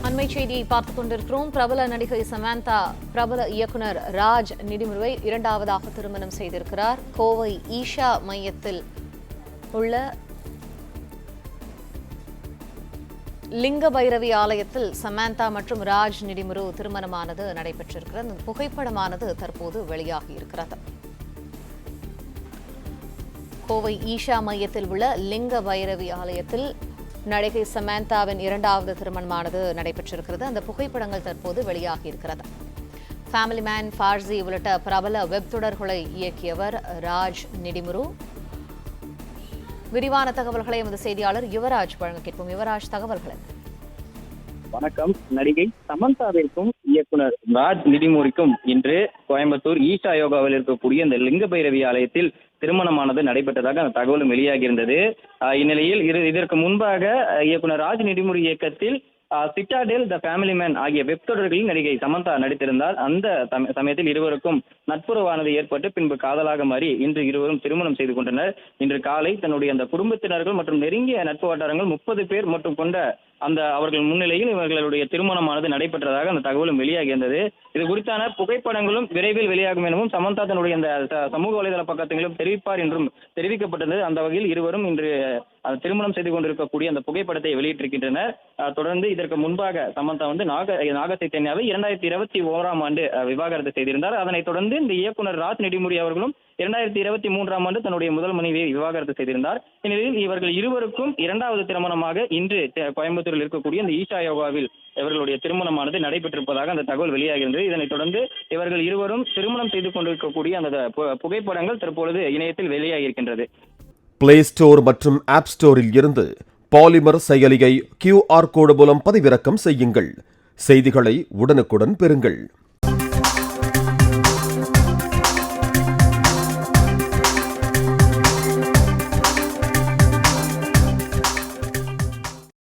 அண்மை செய்தியை பார்த்துக் கொண்டிருக்கிறோம். பிரபல நடிகை சமந்தா பிரபல இயக்குனர் ராஜ் நிடிமுருவை இரண்டாவதாக திருமணம் செய்திருக்கிறார். கோவை ஈஷா மையத்தில் உள்ள லிங்க பைரவி ஆலயத்தில் சமந்தா மற்றும் ராஜ் நிடிமுரு திருமணமானது நடைபெற்றிருக்கிறது. அந்த புகைப்படமானது தற்போது வெளியாகி இருக்கிறது. கோவை ஈஷா மையத்தில் உள்ள லிங்க பைரவி ஆலயத்தில் நடிகை சமந்தாவின் இரண்டாவது திருமணமானது நடைபெற்றிருக்கிறது. அந்த புகைப்படங்கள் தற்போது வெளியாகி இருக்கிறது. ஃபேமிலி மேன், ஃபார்சி உள்ளிட்ட பிரபல வெப் தொடர்களை இயக்கியவர் ராஜ் நிடிமுரு. விரிவான தகவல்களை எமது செய்தியாளர் யுவராஜ் வழங்க கேட்போம். யுவராஜ், தகவல்கள். வணக்கம். நடிகை சமந்தாவிற்கும் இயக்குனர் ராஜ் நிடிமுருக்கும் இன்று கோயம்புத்தூர் ஈஷா யோகாவில் இருக்கக்கூடிய இந்த லிங்க பைரவி ஆலயத்தில் திருமணமானது நடைபெற்றதாக அந்த தகவலும் வெளியாகியிருந்தது. இந்நிலையில் இதற்கு முன்பாக இயக்குனர் ராஜ் நிடிமுரு இயக்கத்தில் சிட்டாடேல், த ஃபேமிலி மேன் ஆகிய வெப் தொடர்களில் நடிகை சமந்தா நடித்திருந்தால் அந்த சமயத்தில் இருவருக்கும் நட்புறவானது ஏற்பட்டு பின்பு காதலாக மாறி இன்று இருவரும் திருமணம் செய்து கொண்டனர். இன்று காலை தன்னுடைய அந்த குடும்பத்தினர்கள் மற்றும் நெருங்கிய நட்பு வட்டாரங்கள் 30 பேர் மட்டும் கொண்ட அந்த அவர்கள் முன்னிலையில் இவர்களுடைய திருமணமானது நடைபெற்றதாக அந்த தகவலும் வெளியாகியிருந்தது. இது குறித்தான புகைப்படங்களும் விரைவில் வெளியாகும் எனவும் சமந்தா தன்னுடைய அந்த சமூக வலைதள பக்கத்திலும் தெரிவிப்பார் என்றும் தெரிவிக்கப்பட்டது. அந்த வகையில் இருவரும் இன்று திருமணம் செய்து கொண்டிருக்கக்கூடிய அந்த புகைப்படத்தை வெளியிட்டிருக்கின்றனர். தொடர்ந்து இதற்கு முன்பாக சமந்தா நாக சைத்தன்யாவை 2021ஆம் ஆண்டு விவாகரத்து செய்திருந்தார். அதனைத் தொடர்ந்து இந்த இயக்குனர் ராஜ் நிடிமுரு அவர்களும் 2023ஆம் ஆண்டு தன்னுடைய முதல் மனைவியை விவாகரத்து செய்திருந்தார். இந்நிலையில் இவர்கள் இருவருக்கும் இரண்டாவது திருமணமாக இன்று கோயம்புத்தூரில் இருக்கக்கூடிய இந்த ஈஷா யோகாவில் இவர்களுடைய திருமணமானது நடைபெற்றிருப்பதாக அந்த தகவல் வெளியாகியிருந்தது. இதனைத் தொடர்ந்து இவர்கள் இருவரும் திருமணம் செய்து கொண்டிருக்கக்கூடிய அந்த புகைப்படங்கள் தற்பொழுது இணையத்தில் வெளியாகியிருக்கின்றது. பிளே ஸ்டோர் மற்றும் ஆப் ஸ்டோரில் இருந்து பாலிமர் செயலியை QR கோடு மூலம் பதிவிறக்கம் செய்யுங்கள். செய்திகளை உடனுக்குடன் பெறுங்கள்.